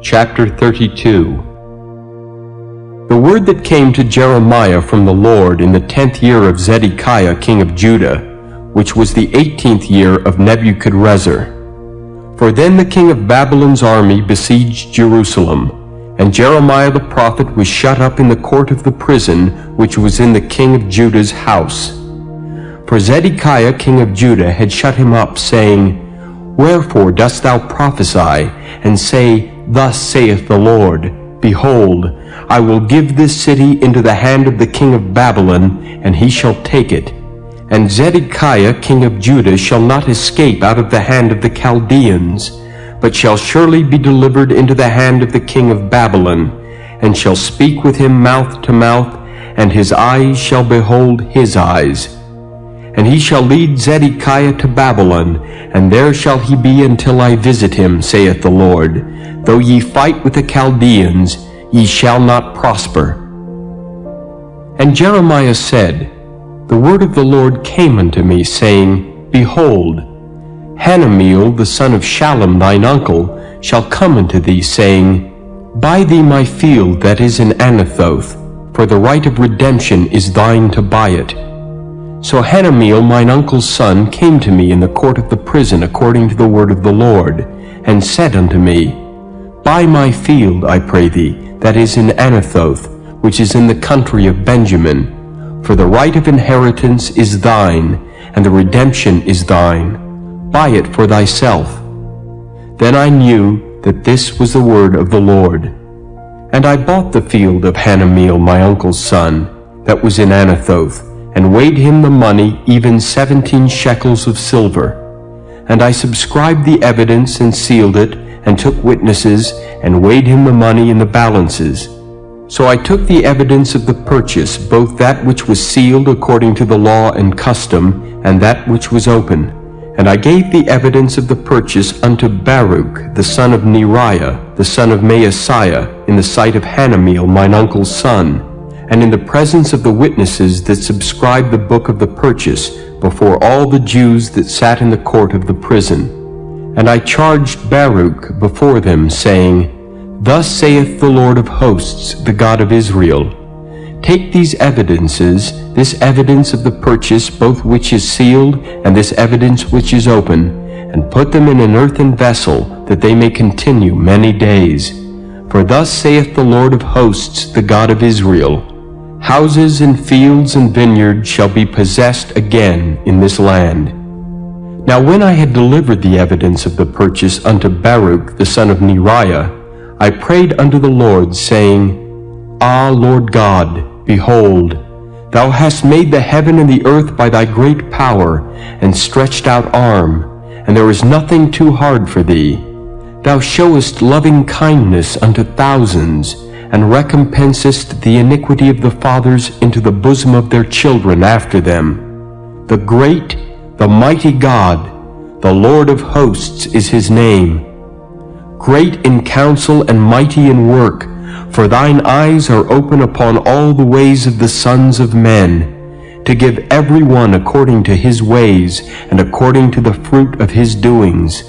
Chapter 32. The word that came to Jeremiah from the Lord in the 10th year of Zedekiah king of Judah, which was the 18th year of Nebuchadrezzar. For then the king of Babylon's army besieged Jerusalem, and Jeremiah the prophet was shut up in the court of the prison which was in the king of Judah's house. For Zedekiah king of Judah had shut him up, saying, Wherefore dost thou prophesy, and say, Thus saith the Lord, Behold, I will give this city into the hand of the king of Babylon, and he shall take it. And Zedekiah king of Judah shall not escape out of the hand of the Chaldeans, but shall surely be delivered into the hand of the king of Babylon, and shall speak with him mouth to mouth, and his eyes shall behold his eyes. And he shall lead Zedekiah to Babylon, and there shall he be until I visit him, saith the Lord. Though ye fight with the Chaldeans, ye shall not prosper. And Jeremiah said, The word of the Lord came unto me, saying, Behold, Hanameel the son of Shallum thine uncle shall come unto thee, saying, Buy thee my field that is in Anathoth, for the right of redemption is thine to buy it. So Hanameel mine uncle's son came to me in the court of the prison according to the word of the Lord, and said unto me, Buy my field, I pray thee, that is in Anathoth, which is in the country of Benjamin, for the right of inheritance is thine, and the redemption is thine. Buy it for thyself. Then I knew that this was the word of the Lord. And I bought the field of Hanameel my uncle's son, that was in Anathoth, and weighed him the money, even 17 shekels of silver. And I subscribed the evidence, and sealed it, and took witnesses, and weighed him the money in the balances. So I took the evidence of the purchase, both that which was sealed according to the law and custom, and that which was open. And I gave the evidence of the purchase unto Baruch, the son of Neriah, the son of Maaseiah, in the sight of Hanameel mine uncle's son, and in the presence of the witnesses that subscribed the book of the purchase, before all the Jews that sat in the court of the prison. And I charged Baruch before them, saying, Thus saith the Lord of hosts, the God of Israel, Take these evidences, this evidence of the purchase, both which is sealed, and this evidence which is open, and put them in an earthen vessel, that they may continue many days. For thus saith the Lord of hosts, the God of Israel, Houses and fields and vineyards shall be possessed again in this land. Now when I had delivered the evidence of the purchase unto Baruch the son of Neriah, I prayed unto the Lord, saying, Ah, Lord God, behold, thou hast made the heaven and the earth by thy great power and stretched out arm, and there is nothing too hard for thee. Thou showest loving kindness unto thousands, and recompensest the iniquity of the fathers into the bosom of their children after them. The great, the mighty God, the Lord of hosts is his name. Great in counsel and mighty in work, for thine eyes are open upon all the ways of the sons of men, to give every one according to his ways and according to the fruit of his doings,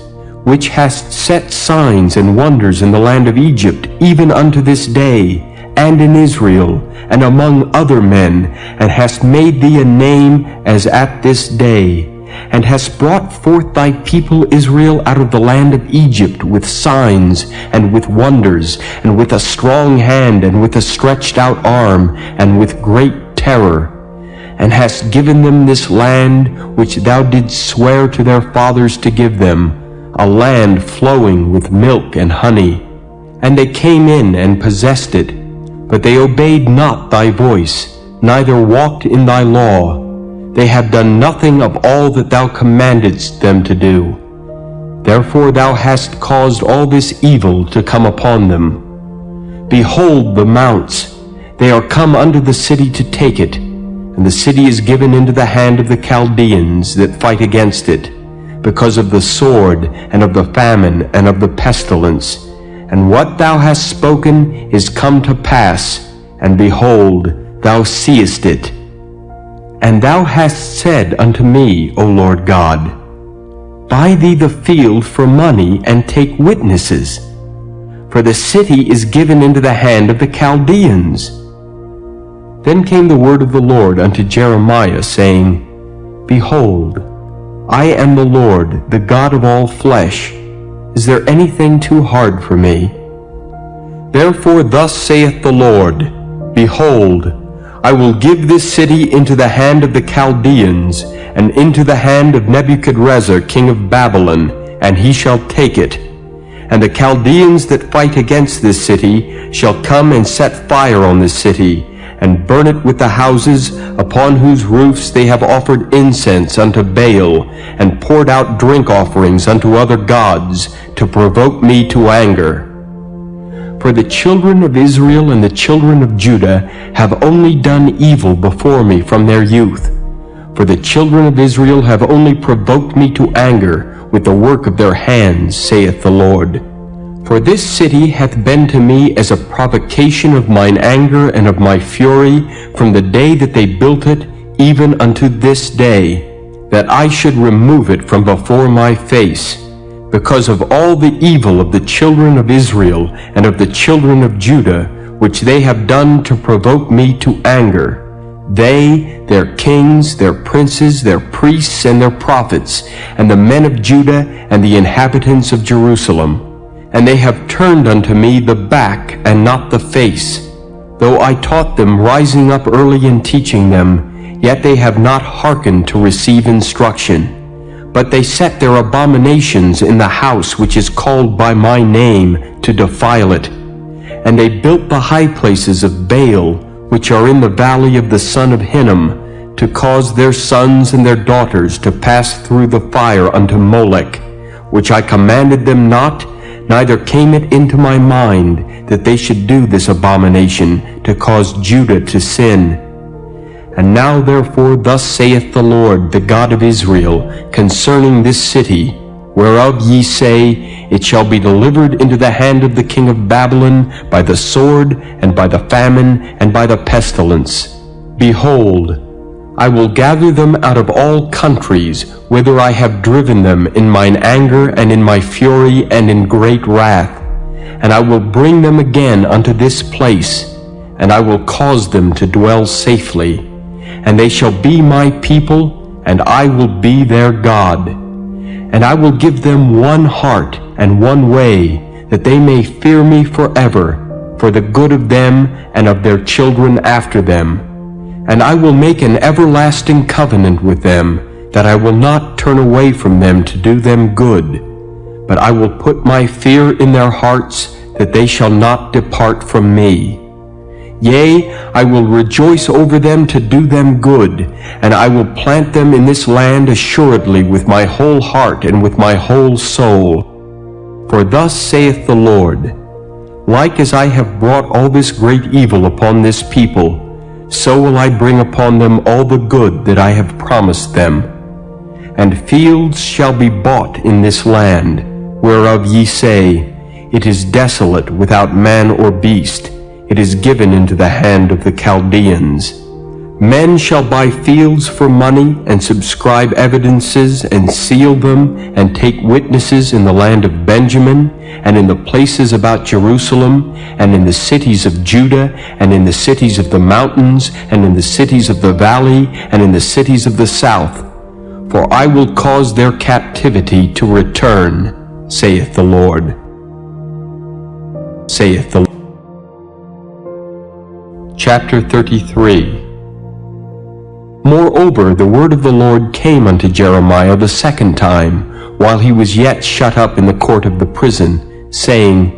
which hast set signs and wonders in the land of Egypt, even unto this day, and in Israel, and among other men, and hast made thee a name as at this day, and hast brought forth thy people Israel out of the land of Egypt with signs, and with wonders, and with a strong hand, and with a stretched out arm, and with great terror, and hast given them this land which thou didst swear to their fathers to give them, a land flowing with milk and honey. And they came in and possessed it, but they obeyed not thy voice, neither walked in thy law. They have done nothing of all that thou commandedst them to do. Therefore thou hast caused all this evil to come upon them. Behold the mounts, they are come unto the city to take it, and the city is given into the hand of the Chaldeans that fight against it, because of the sword, and of the famine, and of the pestilence. And what thou hast spoken is come to pass, and behold, thou seest it. And thou hast said unto me, O Lord God, Buy thee the field for money, and take witnesses. for the city is given into the hand of the Chaldeans. Then came the word of the Lord unto Jeremiah, saying, Behold, I am the Lord, the God of all flesh. Is there anything too hard for me? Therefore thus saith the Lord, Behold, I will give this city into the hand of the Chaldeans, and into the hand of Nebuchadrezzar king of Babylon, and he shall take it. And the Chaldeans that fight against this city shall come and set fire on this city, and burn it with the houses upon whose roofs they have offered incense unto Baal, and poured out drink offerings unto other gods, to provoke me to anger. For the children of Israel and the children of Judah have only done evil before me from their youth. For the children of Israel have only provoked me to anger with the work of their hands, saith the Lord. For this city hath been to me as a provocation of mine anger and of my fury from the day that they built it, even unto this day, that I should remove it from before my face, because of all the evil of the children of Israel and of the children of Judah, which they have done to provoke me to anger. They, their kings, their princes, their priests, and their prophets, and the men of Judah, and the inhabitants of Jerusalem. And they have turned unto me the back, and not the face. Though I taught them, rising up early and teaching them, yet they have not hearkened to receive instruction. But they set their abominations in the house which is called by my name, to defile it. And they built the high places of Baal, which are in the valley of the son of Hinnom, to cause their sons and their daughters to pass through the fire unto Molech, which I commanded them not, neither came it into my mind that they should do this abomination, to cause Judah to sin. And now therefore thus saith the Lord, the God of Israel, concerning this city, whereof ye say, It shall be delivered into the hand of the king of Babylon by the sword, and by the famine, and by the pestilence. Behold, I will gather them out of all countries, whither I have driven them in mine anger, and in my fury, and in great wrath. And I will bring them again unto this place, and I will cause them to dwell safely. And they shall be my people, and I will be their God. And I will give them one heart and one way, that they may fear me forever, for the good of them and of their children after them. And I will make an everlasting covenant with them, that I will not turn away from them to do them good, but I will put my fear in their hearts, that they shall not depart from me. Yea, I will rejoice over them to do them good, and I will plant them in this land assuredly with my whole heart and with my whole soul. For thus saith the Lord, Like as I have brought all this great evil upon this people, so will I bring upon them all the good that I have promised them. And fields shall be bought in this land, whereof ye say, It is desolate without man or beast, it is given into the hand of the Chaldeans. Men shall buy fields for money, and subscribe evidences, and seal them, and take witnesses in the land of Benjamin, and in the places about Jerusalem, and in the cities of Judah, and in the cities of the mountains, and in the cities of the valley, and in the cities of the south. For I will cause their captivity to return, saith the Lord. Saith the Lord. Chapter 33. Moreover, the word of the Lord came unto Jeremiah the second time, while he was yet shut up in the court of the prison, saying,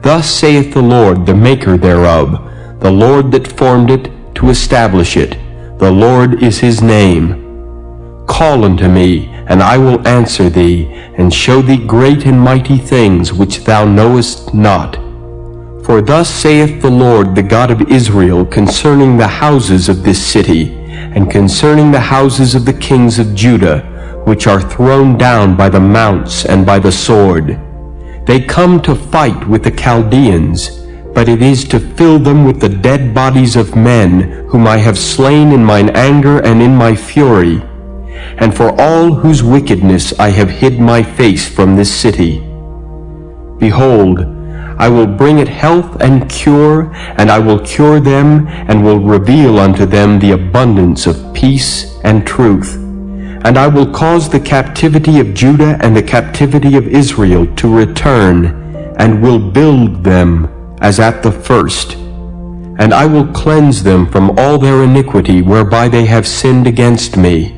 Thus saith the Lord, the maker thereof, the Lord that formed it, to establish it. The Lord is his name. Call unto me, and I will answer thee, and show thee great and mighty things which thou knowest not. For thus saith the Lord, the God of Israel, concerning the houses of this city, and concerning the houses of the kings of Judah, which are thrown down by the mounts and by the sword. They come to fight with the Chaldeans, but it is to fill them with the dead bodies of men, whom I have slain in mine anger and in my fury, and for all whose wickedness I have hid my face from this city. Behold, I will bring it health and cure, and I will cure them, and will reveal unto them the abundance of peace and truth. And I will cause the captivity of Judah and the captivity of Israel to return, and will build them as at the first. And I will cleanse them from all their iniquity whereby they have sinned against me.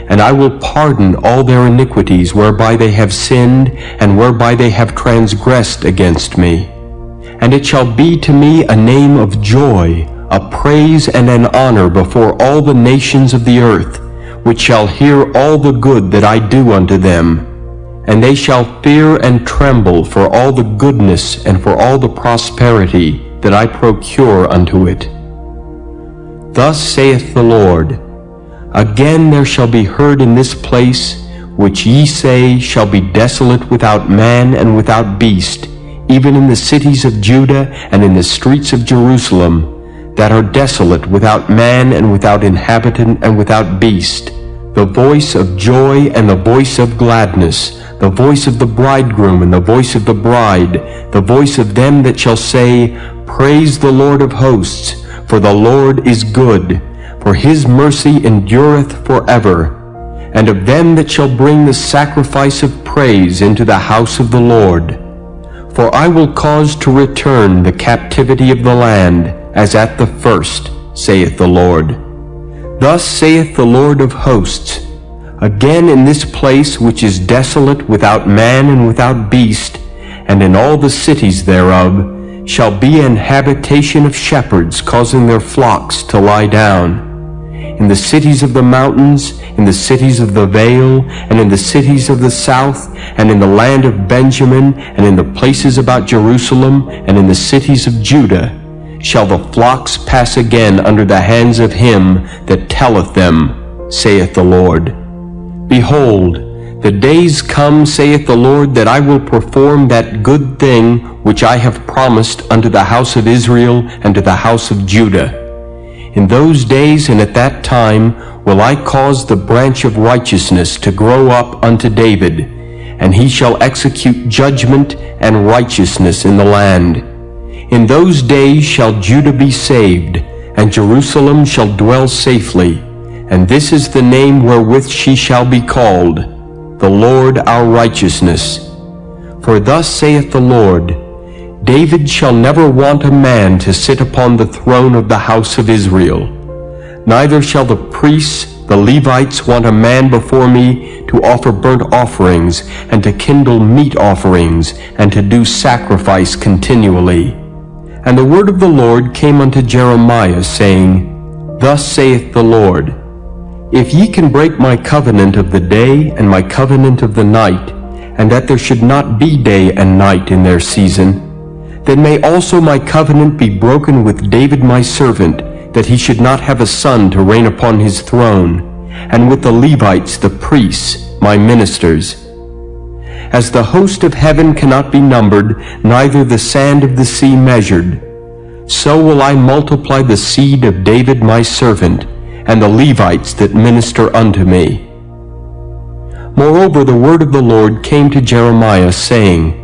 And I will pardon all their iniquities whereby they have sinned, and whereby they have transgressed against me. And it shall be to me a name of joy, a praise and an honor before all the nations of the earth, which shall hear all the good that I do unto them. And they shall fear and tremble for all the goodness and for all the prosperity that I procure unto it. Thus saith the Lord, Again there shall be heard in this place, which ye say shall be desolate without man and without beast, even in the cities of Judah and in the streets of Jerusalem, that are desolate without man and without inhabitant and without beast, the voice of joy and the voice of gladness, the voice of the bridegroom and the voice of the bride, the voice of them that shall say, Praise the Lord of hosts, for the Lord is good, for his mercy endureth forever. And of them that shall bring the sacrifice of praise into the house of the Lord. For I will cause to return the captivity of the land, as at the first, saith the Lord. Thus saith the Lord of hosts, Again in this place which is desolate without man and without beast, and in all the cities thereof, shall be an habitation of shepherds causing their flocks to lie down. In the cities of the mountains, in the cities of the vale, and in the cities of the south, and in the land of Benjamin, and in the places about Jerusalem, and in the cities of Judah, shall the flocks pass again under the hands of him that telleth them, saith the Lord. Behold, the days come, saith the Lord, that I will perform that good thing which I have promised unto the house of Israel and to the house of Judah. In those days and at that time will I cause the branch of righteousness to grow up unto David, and he shall execute judgment and righteousness in the land. In those days shall Judah be saved, and Jerusalem shall dwell safely, and this is the name wherewith she shall be called, the Lord our righteousness. For thus saith the Lord, David shall never want a man to sit upon the throne of the house of Israel. Neither shall the priests, the Levites, want a man before me to offer burnt offerings, and to kindle meat offerings, and to do sacrifice continually. And the word of the Lord came unto Jeremiah, saying, Thus saith the Lord, If ye can break my covenant of the day and my covenant of the night, and that there should not be day and night in their season, then may also my covenant be broken with David my servant, that he should not have a son to reign upon his throne, and with the Levites the priests, my ministers. As the host of heaven cannot be numbered, neither the sand of the sea measured, so will I multiply the seed of David my servant, and the Levites that minister unto me. Moreover, the word of the Lord came to Jeremiah, saying,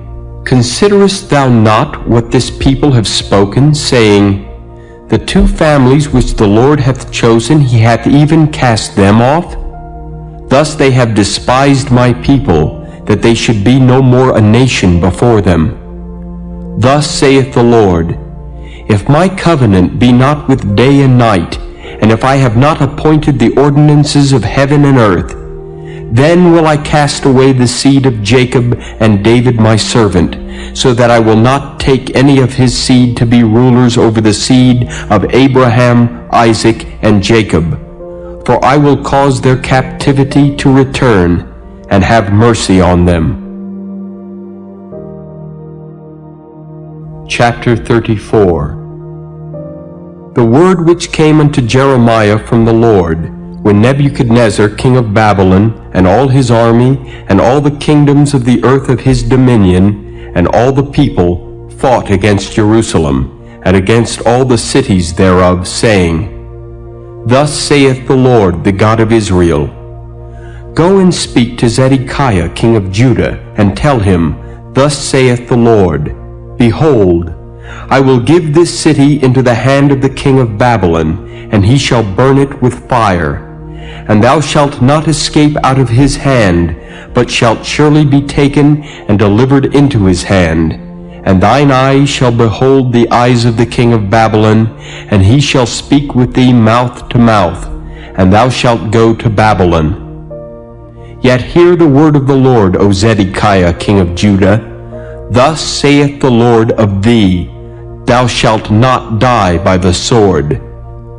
Considerest thou not what this people have spoken, saying, The two families which the Lord hath chosen, he hath even cast them off? Thus they have despised my people, that they should be no more a nation before them. Thus saith the Lord, If my covenant be not with day and night, and if I have not appointed the ordinances of heaven and earth, then will I cast away the seed of Jacob and David my servant, so that I will not take any of his seed to be rulers over the seed of Abraham, Isaac, and Jacob. For I will cause their captivity to return, and have mercy on them. Chapter 34. The word which came unto Jeremiah from the Lord, when Nebuchadnezzar king of Babylon, and all his army, and all the kingdoms of the earth of his dominion, and all the people, fought against Jerusalem, and against all the cities thereof, saying, Thus saith the Lord, the God of Israel, Go and speak to Zedekiah king of Judah, and tell him, Thus saith the Lord, Behold, I will give this city into the hand of the king of Babylon, and he shall burn it with fire. And thou shalt not escape out of his hand, but shalt surely be taken and delivered into his hand. And thine eyes shall behold the eyes of the king of Babylon, and he shall speak with thee mouth to mouth, and thou shalt go to Babylon. Yet hear the word of the Lord, O Zedekiah, king of Judah. Thus saith the Lord of thee, Thou shalt not die by the sword,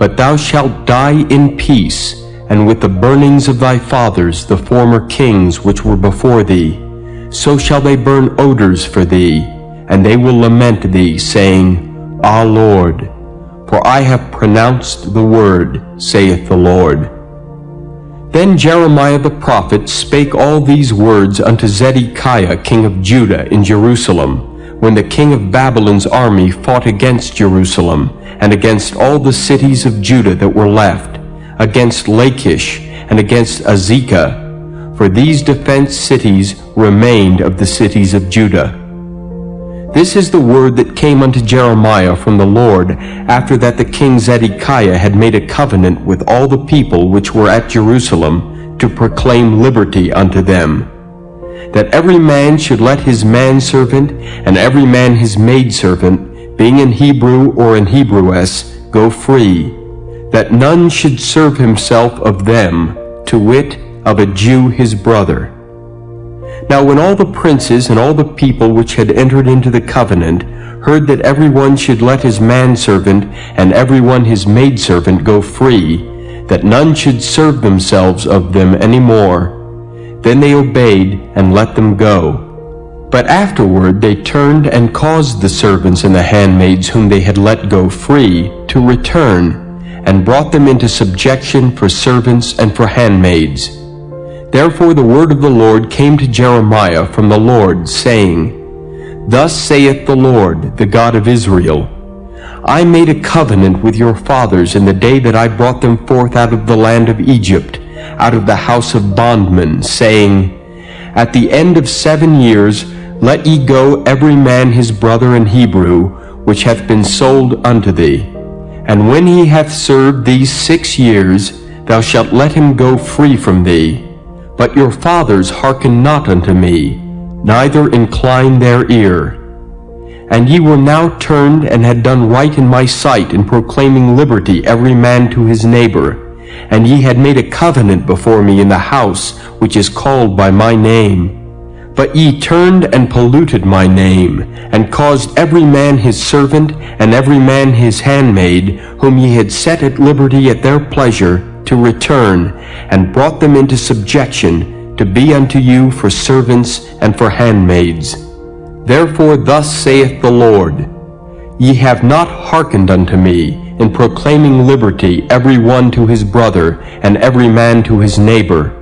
but thou shalt die in peace, and with the burnings of thy fathers, the former kings which were before thee. So shall they burn odors for thee, and they will lament thee, saying, Ah, Lord, for I have pronounced the word, saith the Lord. Then Jeremiah the prophet spake all these words unto Zedekiah king of Judah in Jerusalem, when the king of Babylon's army fought against Jerusalem, and against all the cities of Judah that were left, against Lachish, and against Azekah, for these defense cities remained of the cities of Judah. This is the word that came unto Jeremiah from the Lord, after that the king Zedekiah had made a covenant with all the people which were at Jerusalem, to proclaim liberty unto them, that every man should let his manservant, and every man his maidservant, being an Hebrew or an Hebrewess, go free, that none should serve himself of them, to wit, of a Jew his brother. Now when all the princes and all the people which had entered into the covenant heard that every one should let his manservant and every one his maidservant go free, that none should serve themselves of them any more, then they obeyed and let them go. But afterward they turned and caused the servants and the handmaids whom they had let go free to return, and brought them into subjection for servants and for handmaids. Therefore the word of the Lord came to Jeremiah from the Lord, saying, Thus saith the Lord, the God of Israel, I made a covenant with your fathers in the day that I brought them forth out of the land of Egypt, out of the house of bondmen, saying, At the end of 7 years let ye go every man his brother in Hebrew, which hath been sold unto thee. And when he hath served these 6 years, thou shalt let him go free from thee. But your fathers hearkened not unto me, neither inclined their ear. And ye were now turned and had done right in my sight in proclaiming liberty every man to his neighbor. And ye had made a covenant before me in the house which is called by my name. But ye turned and polluted my name, and caused every man his servant and every man his handmaid, whom ye had set at liberty at their pleasure, to return, and brought them into subjection, to be unto you for servants and for handmaids. Therefore thus saith the Lord, Ye have not hearkened unto me, in proclaiming liberty every one to his brother, and every man to his neighbor.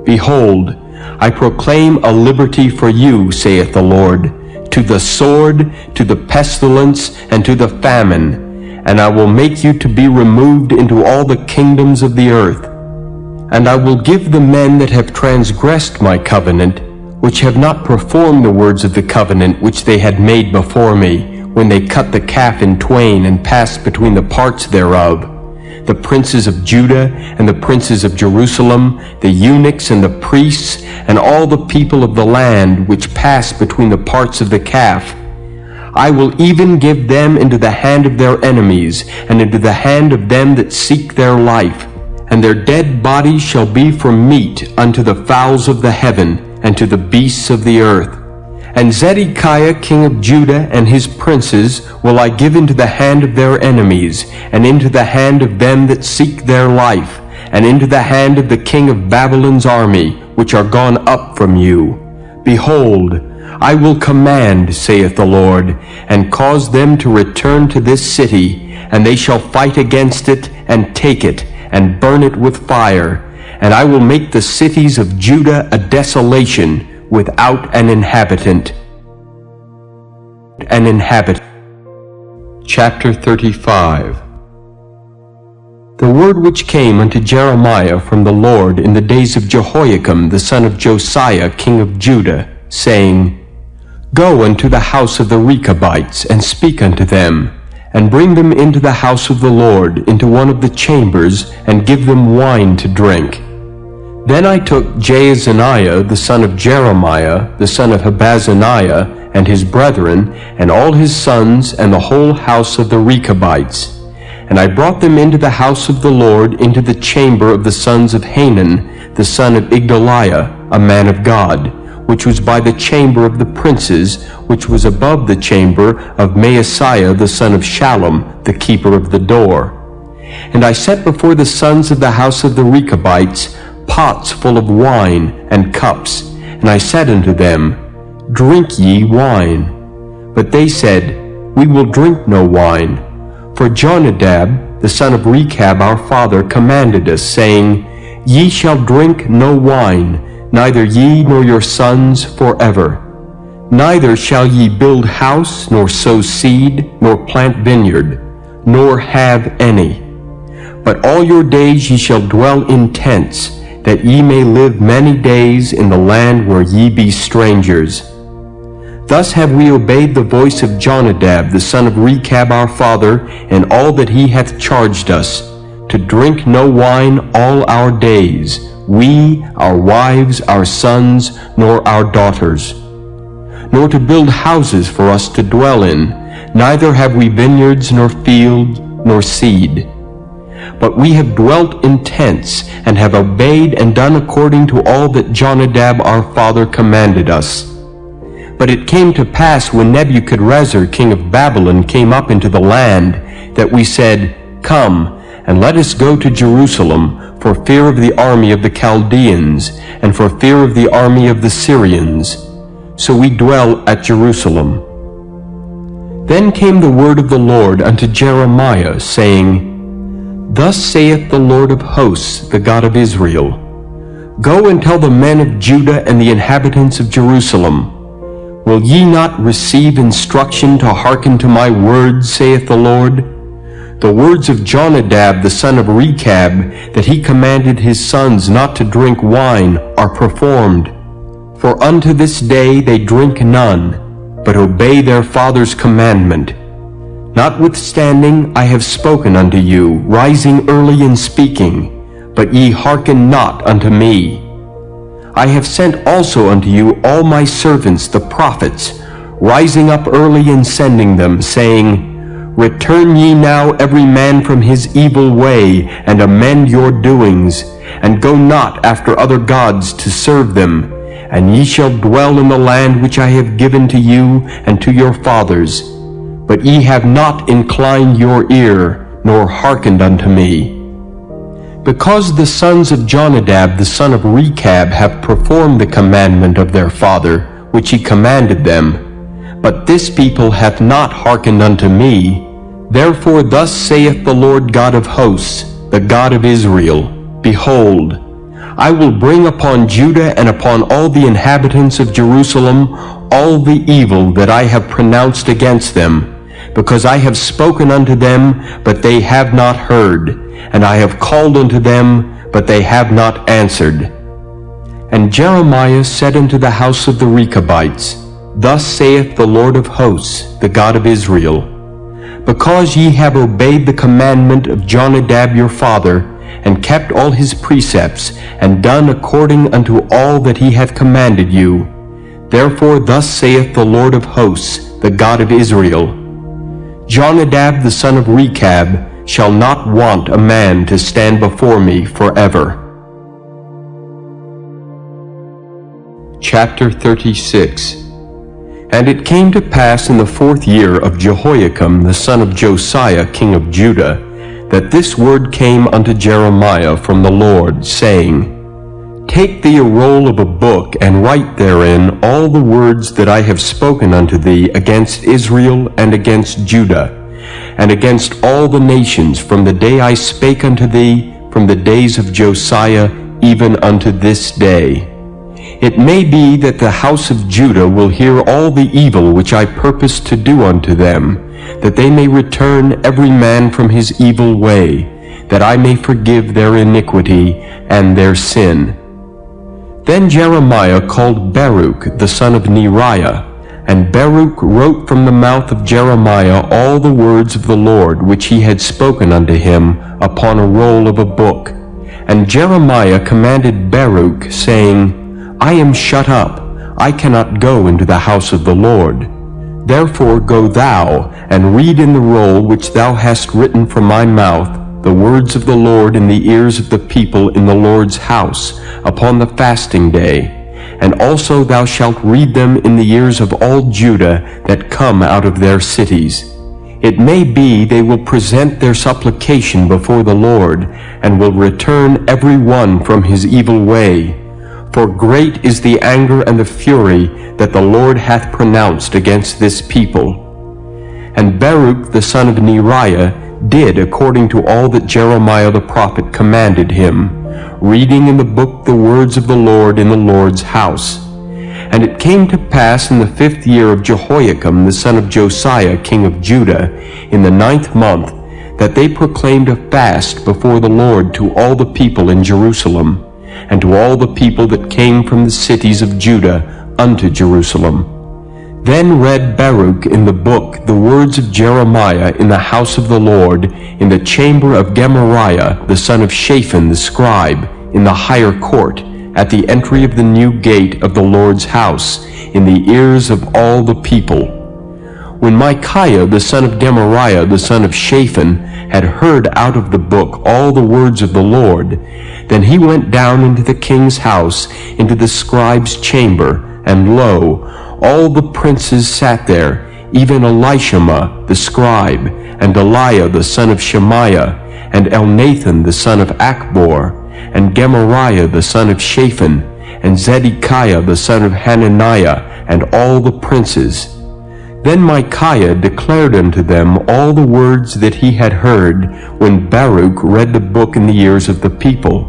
Behold, I proclaim a liberty for you, saith the Lord, to the sword, to the pestilence, and to the famine, and I will make you to be removed into all the kingdoms of the earth. And I will give the men that have transgressed my covenant, which have not performed the words of the covenant which they had made before me, when they cut the calf in twain and passed between the parts thereof, the princes of Judah and the princes of Jerusalem, the eunuchs and the priests, and all the people of the land which pass between the parts of the calf. I will even give them into the hand of their enemies, and into the hand of them that seek their life. And their dead bodies shall be for meat unto the fowls of the heaven, and to the beasts of the earth. And Zedekiah king of Judah and his princes will I give into the hand of their enemies, and into the hand of them that seek their life, and into the hand of the king of Babylon's army, which are gone up from you. Behold, I will command, saith the Lord, and cause them to return to this city, and they shall fight against it, and take it, and burn it with fire. And I will make the cities of Judah a desolation, without an inhabitant. Chapter 35. The word which came unto Jeremiah from the Lord in the days of Jehoiakim the son of Josiah king of Judah, saying, Go unto the house of the Rechabites, and speak unto them, and bring them into the house of the Lord, into one of the chambers, and give them wine to drink. Then I took Jaazaniah the son of Jeremiah, the son of Habazaniah, and his brethren, and all his sons, and the whole house of the Rechabites. And I brought them into the house of the Lord, into the chamber of the sons of Hanan, the son of Igdaliah, a man of God, which was by the chamber of the princes, which was above the chamber of Maaseiah the son of Shallum, the keeper of the door. And I set before the sons of the house of the Rechabites pots full of wine and cups, and I said unto them, Drink ye wine. But they said, We will drink no wine. For Jonadab, the son of Rechab our father, commanded us, saying, Ye shall drink no wine, neither ye nor your sons forever. Neither shall ye build house, nor sow seed, nor plant vineyard, nor have any. But all your days ye shall dwell in tents, that ye may live many days in the land where ye be strangers. Thus have we obeyed the voice of Jonadab, the son of Rechab our father, in all that he hath charged us, to drink no wine all our days, we, our wives, our sons, nor our daughters, nor to build houses for us to dwell in, neither have we vineyards, nor field, nor seed. But we have dwelt in tents, and have obeyed and done according to all that Jonadab our father commanded us. But it came to pass, when Nebuchadrezzar king of Babylon came up into the land, that we said, Come, and let us go to Jerusalem, for fear of the army of the Chaldeans, and for fear of the army of the Syrians. So we dwell at Jerusalem. Then came the word of the Lord unto Jeremiah, saying, Thus saith the Lord of hosts, the God of Israel, Go and tell the men of Judah and the inhabitants of Jerusalem, Will ye not receive instruction to hearken to my words, saith the Lord? The words of Jonadab the son of Rechab, that he commanded his sons not to drink wine, are performed. For unto this day they drink none, but obey their father's commandment. Notwithstanding, I have spoken unto you, rising early and speaking, but ye hearken not unto me. I have sent also unto you all my servants the prophets, rising up early and sending them, saying, Return ye now every man from his evil way, and amend your doings, and go not after other gods to serve them, and ye shall dwell in the land which I have given to you and to your fathers. But ye have not inclined your ear, nor hearkened unto me. Because the sons of Jonadab the son of Rechab have performed the commandment of their father, which he commanded them, but this people hath not hearkened unto me, therefore thus saith the Lord God of hosts, the God of Israel, Behold, I will bring upon Judah and upon all the inhabitants of Jerusalem all the evil that I have pronounced against them, because I have spoken unto them, but they have not heard, and I have called unto them, but they have not answered. And Jeremiah said unto the house of the Rechabites, Thus saith the Lord of hosts, the God of Israel, Because ye have obeyed the commandment of Jonadab your father, and kept all his precepts, and done according unto all that he hath commanded you, therefore thus saith the Lord of hosts, the God of Israel, Jonadab the son of Rechab shall not want a man to stand before me forever. Chapter 36. And it came to pass in the 4th year of Jehoiakim the son of Josiah king of Judah, that this word came unto Jeremiah from the Lord, saying, Take thee a roll of a book, and write therein all the words that I have spoken unto thee against Israel and against Judah, and against all the nations from the day I spake unto thee, from the days of Josiah, even unto this day. It may be that the house of Judah will hear all the evil which I purpose to do unto them, that they may return every man from his evil way, that I may forgive their iniquity and their sin. Then Jeremiah called Baruch the son of Neriah, And Baruch wrote from the mouth of Jeremiah all the words of the Lord which he had spoken unto him upon a roll of a book. And Jeremiah commanded Baruch, saying, I am shut up, I cannot go into the house of the Lord. Therefore go thou, and read in the roll which thou hast written from my mouth the words of the Lord in the ears of the people in the Lord's house upon the fasting day. And also thou shalt read them in the ears of all Judah that come out of their cities. It may be they will present their supplication before the Lord, and will return every one from his evil way. For great is the anger and the fury that the Lord hath pronounced against this people. And Baruch the son of Neriah did according to all that Jeremiah the prophet commanded him, reading in the book the words of the Lord in the Lord's house. And it came to pass in the 5th year of Jehoiakim the son of Josiah king of Judah, in the 9th month, that they proclaimed a fast before the Lord to all the people in Jerusalem, and to all the people that came from the cities of Judah unto Jerusalem. Then read Baruch in the book the words of Jeremiah in the house of the Lord, in the chamber of Neriah the son of Shaphan the scribe, in the higher court, at the entry of the new gate of the Lord's house, in the ears of all the people. When Micaiah the son of Neriah the son of Shaphan had heard out of the book all the words of the Lord, then he went down into the king's house, into the scribe's chamber, and lo, all the princes sat there, even Elishama the scribe, and Delaiah the son of Shemaiah, and Elnathan the son of Achbor, and Gemariah the son of Shaphan, and Zedekiah the son of Hananiah, and all the princes. Then Micaiah declared unto them all the words that he had heard, when Baruch read the book in the ears of the people.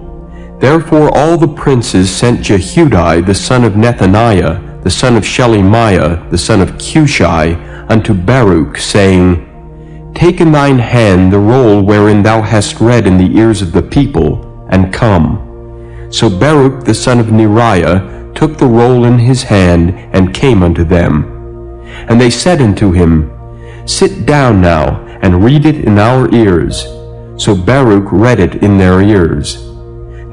Therefore all the princes sent Jehudi the son of Nethaniah, the son of Shelemiah, the son of Cushi, unto Baruch, saying, Take in thine hand the roll wherein thou hast read in the ears of the people, and come. So Baruch the son of Neriah took the roll in his hand, and came unto them. And they said unto him, Sit down now, and read it in our ears. So Baruch read it in their ears.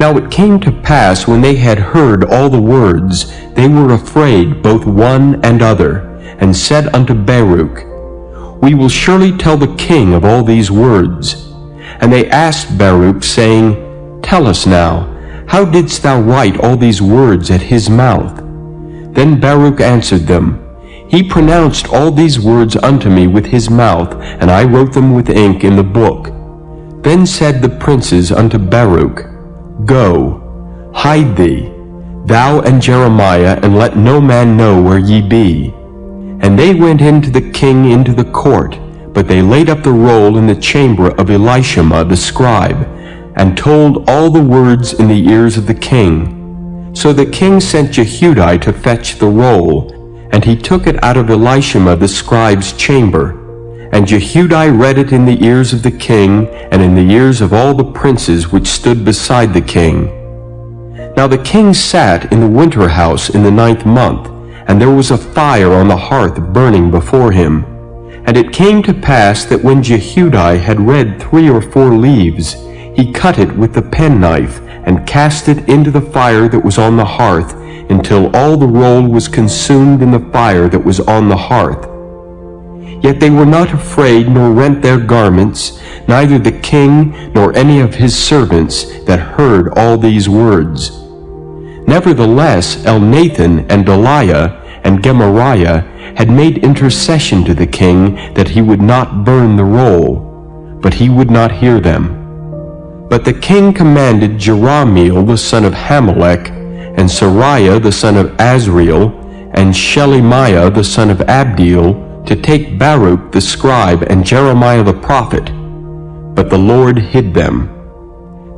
Now it came to pass, when they had heard all the words, they were afraid both one and other, and said unto Baruch, We will surely tell the king of all these words. And they asked Baruch, saying, Tell us now, how didst thou write all these words at his mouth? Then Baruch answered them, He pronounced all these words unto me with his mouth, and I wrote them with ink in the book. Then said the princes unto Baruch, Go, hide thee, thou and Jeremiah, and let no man know where ye be. And they went into the king into the court, but they laid up the roll in the chamber of Elishama the scribe, and told all the words in the ears of the king. So the king sent Jehudi to fetch the roll, and he took it out of Elishama the scribe's chamber. And Jehudi read it in the ears of the king, and in the ears of all the princes which stood beside the king. Now the king sat in the winter house in the 9th month, and there was a fire on the hearth burning before him. And it came to pass that when Jehudi had read 3 or 4 leaves, he cut it with the penknife, and cast it into the fire that was on the hearth, until all the roll was consumed in the fire that was on the hearth. Yet they were not afraid, nor rent their garments, neither the king nor any of his servants that heard all these words. Nevertheless Elnathan and Delaiah and Gemariah had made intercession to the king that he would not burn the roll, but he would not hear them. But the king commanded Jerahmeel the son of Hamelech, and Sariah the son of Azriel, and Shelemiah the son of Abdeel, to take Baruch the scribe and Jeremiah the prophet, but the Lord hid them.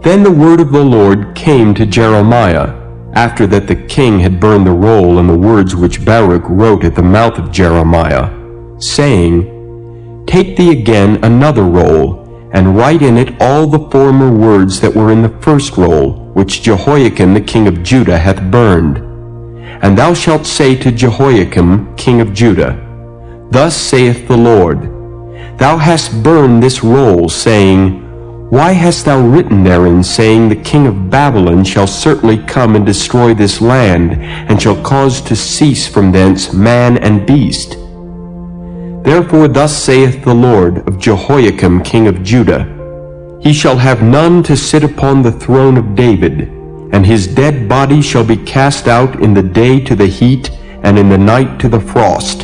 Then the word of the Lord came to Jeremiah, after that the king had burned the roll and the words which Baruch wrote at the mouth of Jeremiah, saying, Take thee again another roll, and write in it all the former words that were in the first roll, which Jehoiakim the king of Judah hath burned. And thou shalt say to Jehoiakim king of Judah, Thus saith the Lord, Thou hast burned this roll, saying, Why hast thou written therein, saying, The king of Babylon shall certainly come and destroy this land, and shall cause to cease from thence man and beast? Therefore thus saith the Lord of Jehoiakim king of Judah, He shall have none to sit upon the throne of David, and his dead body shall be cast out in the day to the heat, and in the night to the frost.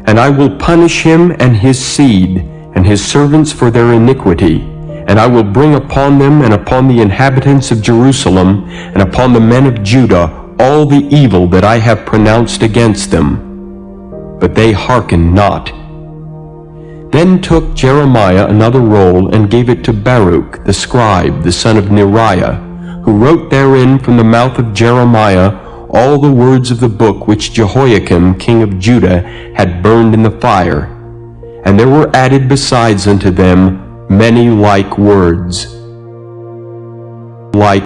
And I will punish him and his seed, and his servants for their iniquity. And I will bring upon them, and upon the inhabitants of Jerusalem, and upon the men of Judah, all the evil that I have pronounced against them. But they hearkened not. Then took Jeremiah another roll, and gave it to Baruch the scribe, the son of Neriah, who wrote therein from the mouth of Jeremiah all the words of the book which Jehoiakim king of Judah had burned in the fire. And there were added besides unto them many like words. Like